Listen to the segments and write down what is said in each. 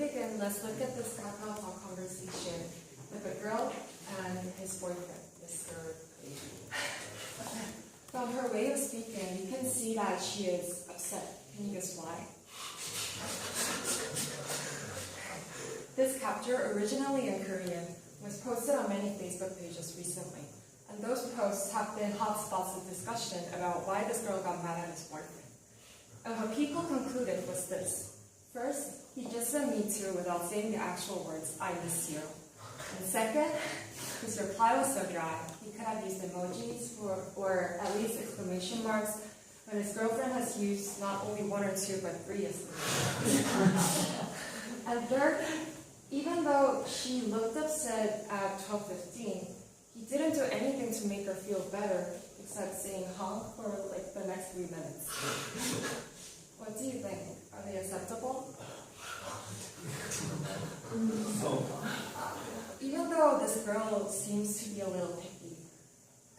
begin, let's look at this Kakao Talk conversation with a girl and his boyfriend, Mr. From her way of speaking, you can see that she is upset. Can you guess why? This capture, originally in Korean, was posted on many Facebook pages recently. And those posts have been hotspots of discussion about why this girl got mad at his boyfriend. And what people concluded was this. First, he just said me too without saying the actual words, I miss you. And second, his reply was so dry. He could have used emojis or at least exclamation marks when his girlfriend has used not only one or two but three exclamations. And third, even though she looked upset at 12:15, he didn't do anything to make her feel better except saying honk for like the next 3 minutes. What do you think? Are they acceptable? Even though this girl seems to be a little picky,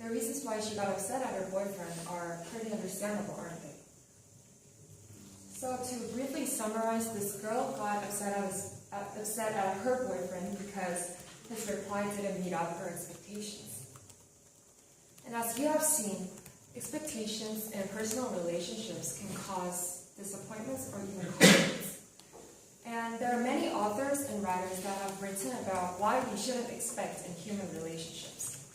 the reasons why she got upset at her boyfriend are pretty understandable, aren't they? So to briefly summarize, this girl got upset at her boyfriend because his reply didn't meet up her expectations. And as you have seen, expectations in personal relationships can cause disappointments or even conflicts. And there are many authors and writers that have written about why we shouldn't expect in human relationships.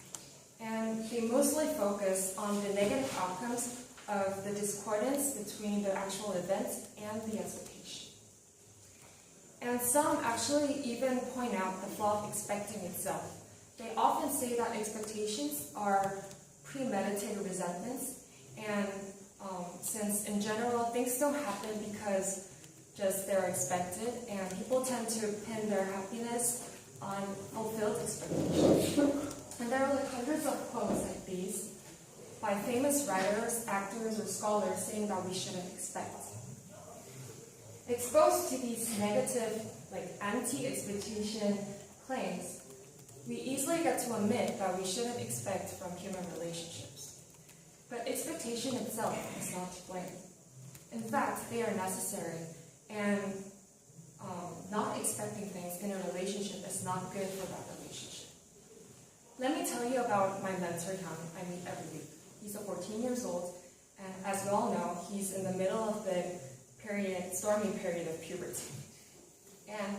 And they mostly focus on the negative outcomes of the discordance between the actual events and the expectation. And some actually even point out the flaw of expecting itself. They often say that expectations are premeditated resentments, and since in general things don't happen because just they're expected, and people tend to pin their happiness on fulfilled expectations. And there are like hundreds of quotes like these by famous writers, actors, or scholars saying that we shouldn't expect. Exposed to these negative, like anti-expectation claims, we easily get to admit that we shouldn't expect from human relationships. But expectation itself is not to blame. In fact, they are necessary, and not expecting things in a relationship is not good for that relationship. Let me tell you about my mentor, Hyun, I meet every week. He's 14 years old, and as we all know, he's in the middle of the stormy period of puberty. And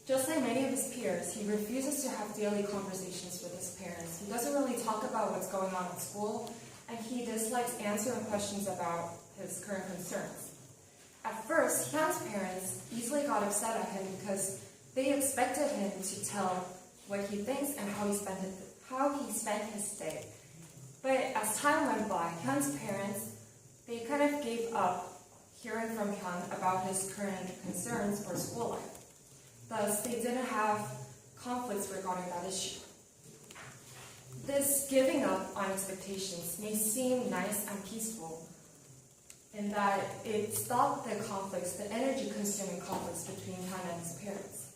just like many of his peers, he refuses to have daily conversations with his parents. He doesn't really talk about what's going on at school, and he dislikes answering questions about his current concerns. At first, Hyun's parents easily got upset at him because they expected him to tell what he thinks and how he spent his day. But as time went by, Hyun's parents, they kind of gave up hearing from Hyun about his current concerns for school life. Thus, they didn't have conflicts regarding that issue. This giving up on expectations may seem nice and peaceful in that it stopped the conflicts, the energy-consuming conflicts between Hyun and his parents.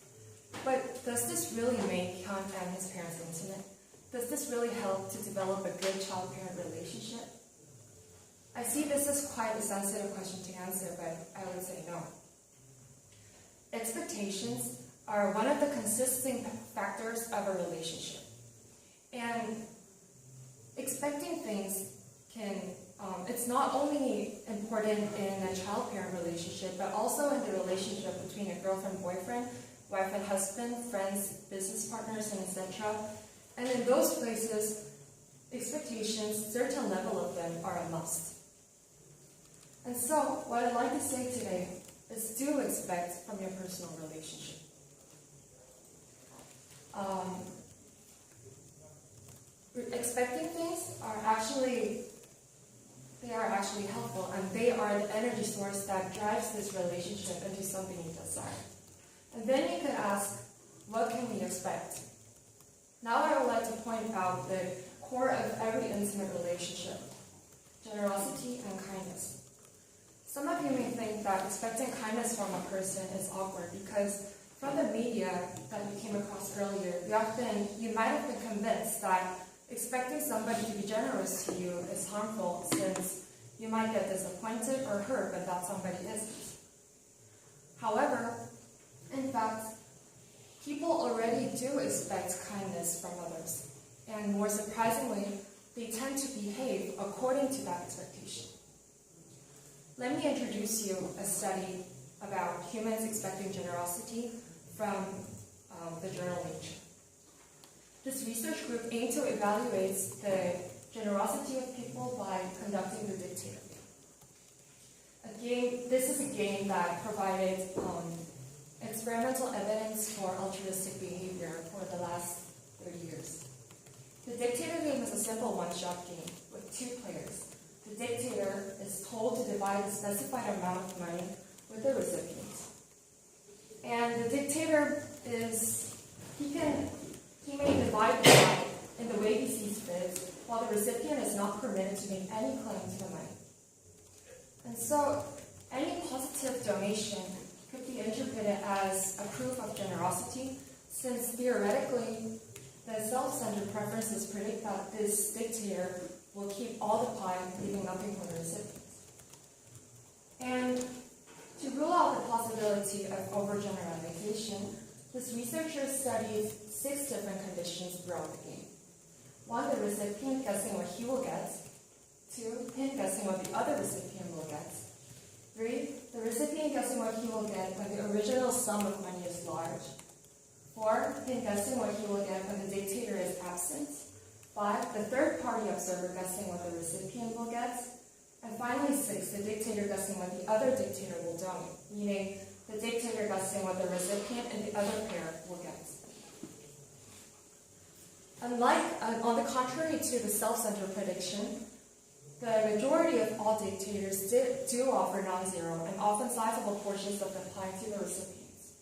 But does this really make Hyun and his parents intimate? Does this really help to develop a good child-parent relationship? I see this as quite a sensitive question to answer, but I would say no. Expectations are one of the consistent factors of a relationship. And expecting things it's not only important in a child-parent relationship, but also in the relationship between a girlfriend-boyfriend, wife and husband, friends, business partners, and etc. And in those places, expectations, certain level of them are a must. And so, what I'd like to say today is do expect from your personal relationship. Expecting things are actually helpful, and they are the energy source that drives this relationship into something you desire. And then you could ask, what can we expect? Now I would like to point out the core of every intimate relationship: generosity and kindness. Some of you may think that expecting kindness from a person is awkward because from the media that you came across earlier, you might have been convinced that expecting somebody to be generous to you is harmful since you might get disappointed or hurt when that somebody isn't. However, in fact, People already do expect kindness from others, and more surprisingly, they tend to behave according to that expectation. Let me introduce you a study about humans expecting generosity from the journal Nature. This research group aimed to evaluate the generosity of people by conducting the dictator game. This is a game that provided experimental evidence for altruistic behavior for the last 30 years. The dictator game is a simple one-shot game with 2 players. The dictator is told to divide a specified amount of money with the recipient. And the dictator he may divide the pie in the way he sees fit, while the recipient is not permitted to make any claim to the money. And so, any positive donation could be interpreted as a proof of generosity, since theoretically, the self-centered preferences predict that this dictator will keep all the pie, leaving nothing for the recipient. And to rule out the possibility of overgeneralization, this researcher studied 6 different conditions throughout the game. 1, the recipient guessing what he will get. 2, him guessing what the other recipient will get. 3, the recipient guessing what he will get when the original sum of money is large. 4, him guessing what he will get when the dictator is absent. 5, the third-party observer guessing what the recipient will get. And finally 6, the dictator guessing what the other dictator will donate, meaning the dictator guessing what the recipient and the other pair will get. On the contrary to the self-centered prediction, the majority of all dictators do offer non-zero and often sizable portions of the pie to the recipients.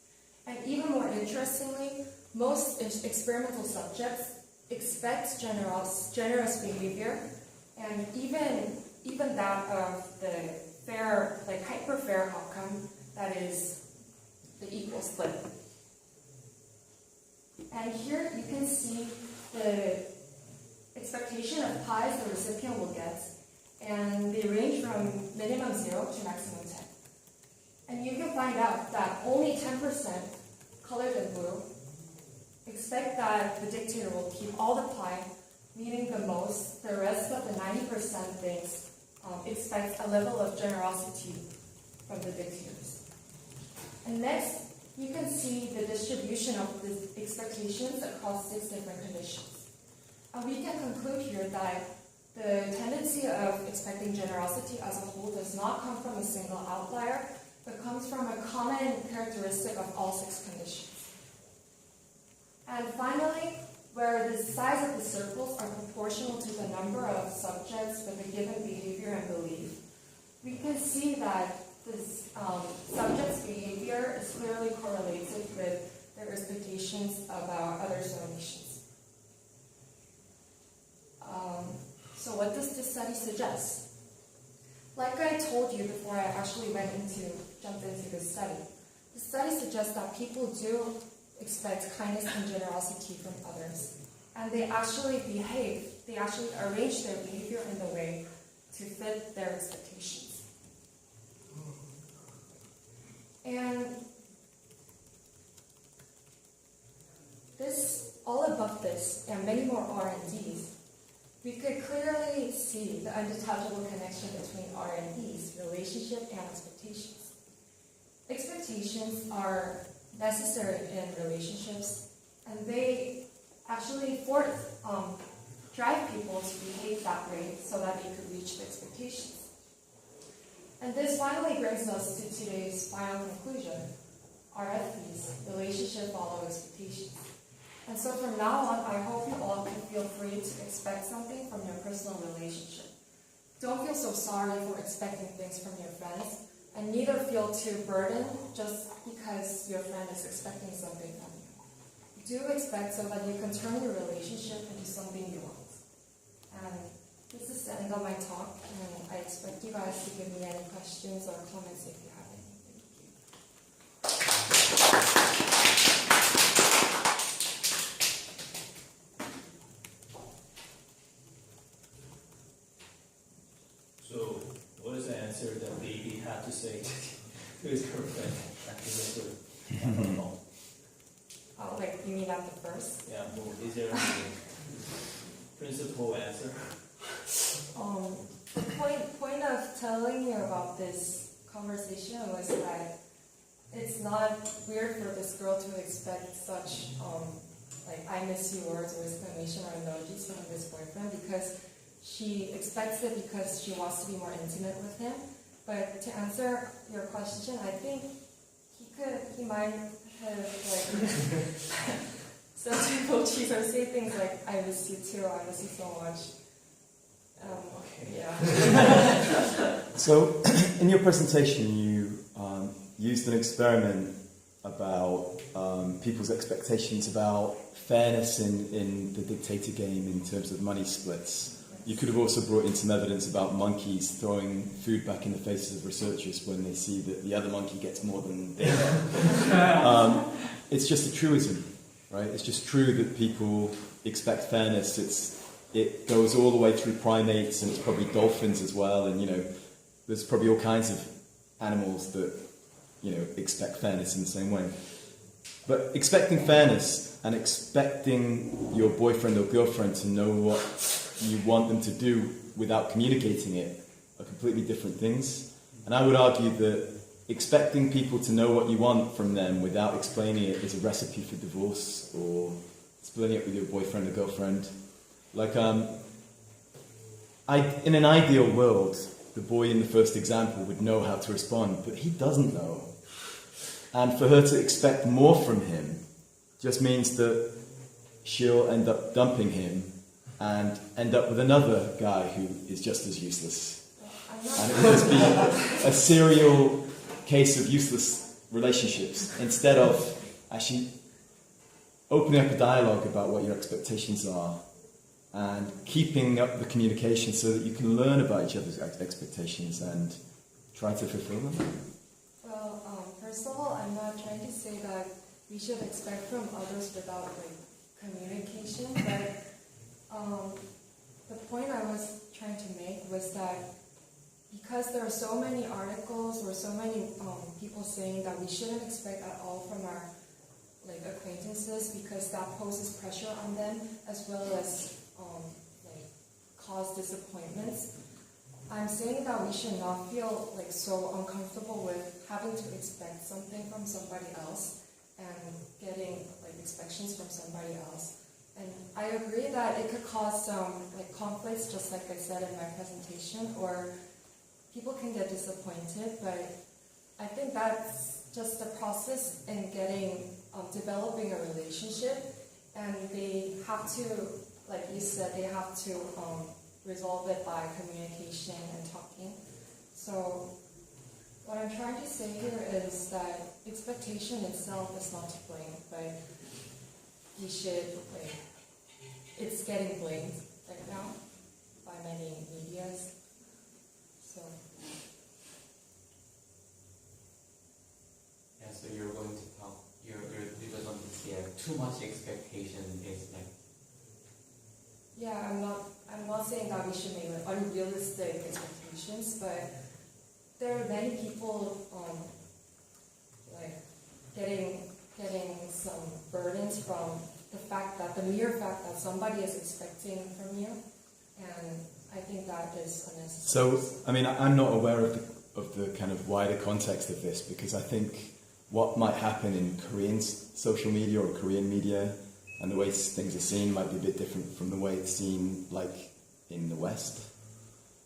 And even more interestingly, most experimental subjects expect generous behavior, and even that of the fair, like hyper-fair outcome, that is the equal split. And here you can see the expectation of pies the recipient will get, and they range from minimum 0 to maximum 10. And you can find out that only 10%, colored in blue, expect that the dictator will keep all the pie, meaning the most. The rest of the 90% thinks expect a level of generosity from the dictators. And next, you can see the distribution of the expectations across 6 different conditions. And we can conclude here that the tendency of expecting generosity as a whole does not come from a single outlier, but comes from a common characteristic of all 6 conditions. And finally, where the size of the circles are proportional to the number of subjects with a given behavior and belief, we can see that this subject's behavior is clearly correlated with their expectations about others' donations. So what does this study suggest? Like I told you before I actually jumped into this study, the study suggests that people do expect kindness and generosity from others. And they actually arrange their behavior in the way to fit their expectations. And all above this, and many more R&Ds, we could clearly see the undetachable connection between R&Ds, relationship, and expectations. Expectations are necessary in relationships, and they actually drive people to behave that way so that they could reach the expectations. And this finally brings us to today's final conclusion, RFPs, relationship follow expectations. And so from now on, I hope you all can feel free to expect something from your personal relationship. Don't feel so sorry for expecting things from your friends, and neither feel too burdened just because your friend is expecting something from you. Do expect so that you can turn your relationship into something you want. And this is the end of my talk, and I expect you guys to give me any questions or comments if you have any. Thank you. So, what is the answer that baby had to say to his girlfriend after the phone? you mean at the first? Yeah, well, is there any principal answer? The point of telling you about this conversation was that it's not weird for this girl to expect such like I miss you words or exclamation or emojis from this boyfriend, because she expects it because she wants to be more intimate with him. But to answer your question, I think he might have like sent emojis or say things like I miss you too, I miss you so much. Yeah. So, in your presentation, you used an experiment about people's expectations about fairness in the dictator game in terms of money splits. You could have also brought in some evidence about monkeys throwing food back in the faces of researchers when they see that the other monkey gets more than they do. It's just a truism, right? It's just true that people expect fairness. It goes all the way through primates, and it's probably dolphins as well, and there's probably all kinds of animals that expect fairness in the same way. But expecting fairness and expecting your boyfriend or girlfriend to know what you want them to do without communicating it are completely different things. And I would argue that expecting people to know what you want from them without explaining it is a recipe for divorce or splitting it with your boyfriend or girlfriend. Like, in an ideal world, the boy in the first example would know how to respond, but he doesn't know. And for her to expect more from him just means that she'll end up dumping him and end up with another guy who is just as useless. And it will just be a serial case of useless relationships instead of actually opening up a dialogue about what your expectations are and keeping up the communication so that you can learn about each other's expectations and try to fulfill them. Well, first of all, I'm not trying to say that we should expect from others without communication, but the point I was trying to make was that because there are so many articles or so many people saying that we shouldn't expect at all from our acquaintances because that poses pressure on them as well as cause disappointments. I'm saying that we should not feel so uncomfortable with having to expect something from somebody else and getting expectations from somebody else. And I agree that it could cause some conflicts, just like I said in my presentation, or people can get disappointed, but I think that's just the process in developing a relationship, and they have to, like you said, they have to resolve it by communication and talking. So what I'm trying to say here is that expectation itself is not to blame, but we should, it's getting blamed right now by many medias. So. Yeah, so you're going to talk, you're going to say too much expectation is Yeah, I'm not saying that we should make unrealistic expectations, but there are many people getting some burdens from the mere fact that somebody is expecting from you, and I think that is unnecessary. So, I'm not aware of the kind of wider context of this, because I think what might happen in Korean social media or Korean media and the way things are seen might be a bit different from the way it's seen in the West.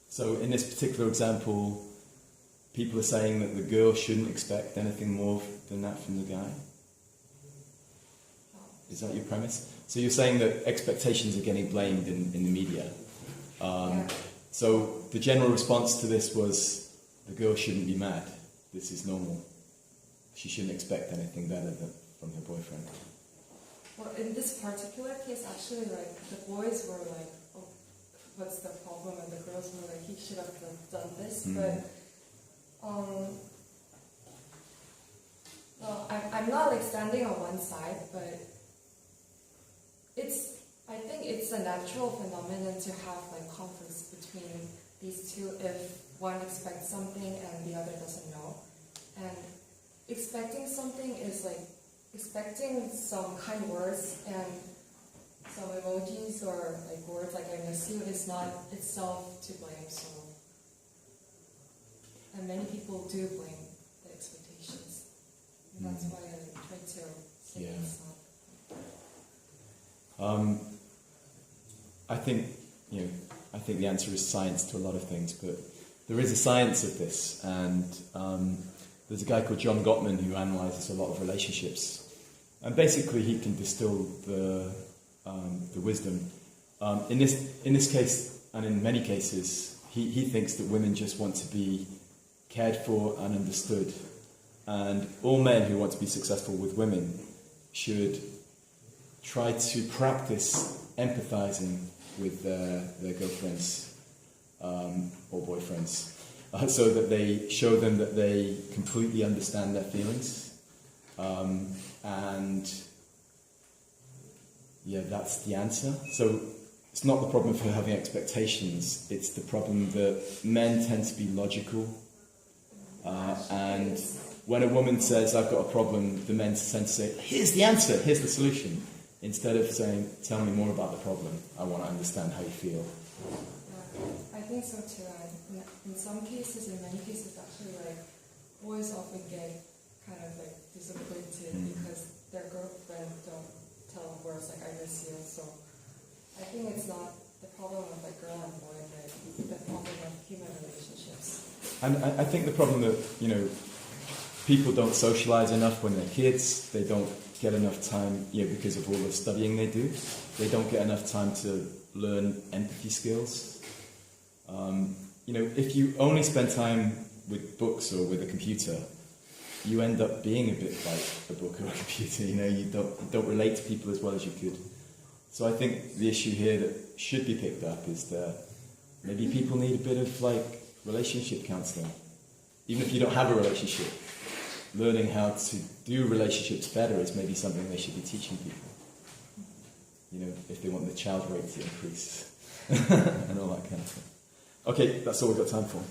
So in this particular example, people are saying that the girl shouldn't expect anything more than that from the guy. Is that your premise? So you're saying that expectations are getting blamed in the media. Yeah. So the general response to this was, the girl shouldn't be mad. This is normal. She shouldn't expect anything better from her boyfriend. Well, in this particular case, actually, the boys were oh, what's the problem? And the girls were he should have done this. Mm. But, well, I'm not standing on one side, but I think it's a natural phenomenon to have conflicts between these two if one expects something and the other doesn't know. And expecting something is expecting some kind words and some emojis or like words like I miss you is not itself to blame. So, and many people do blame the expectations. And that's why I try to say Yeah. it's not. I think, I think the answer is science to a lot of things, but there is a science of this, and there's a guy called John Gottman who analyzes a lot of relationships, and basically he can distill the wisdom. In this case, and in many cases, he thinks that women just want to be cared for and understood, and all men who want to be successful with women should try to practice empathizing with their girlfriends or boyfriends, so that they show them that they completely understand their feelings, and yeah, that's the answer. So it's not the problem for having expectations, it's the problem that men tend to be logical, and when a woman says, I've got a problem, the men tend to say, here's the answer, here's the solution, instead of saying, tell me more about the problem, I want to understand how you feel. Yeah, I think so too. In some cases, in many cases, actually, like boys often get kind of like disappointed because their girlfriend don't tell them words like "I miss you." So I think it's not the problem of like girl and boy, but the problem of human relationships. And I think the problem that, people don't socialize enough when they're kids, they don't get enough time, because of all the studying they do, they don't get enough time to learn empathy skills. If you only spend time with books or with a computer, you end up being a bit like a book or a computer, you don't relate to people as well as you could. So I think the issue here that should be picked up is that maybe people need a bit of relationship counselling. Even if you don't have a relationship, learning how to do relationships better is maybe something they should be teaching people. If they want the child rate to increase and all that kind of thing. Okay, that's all we've got time for.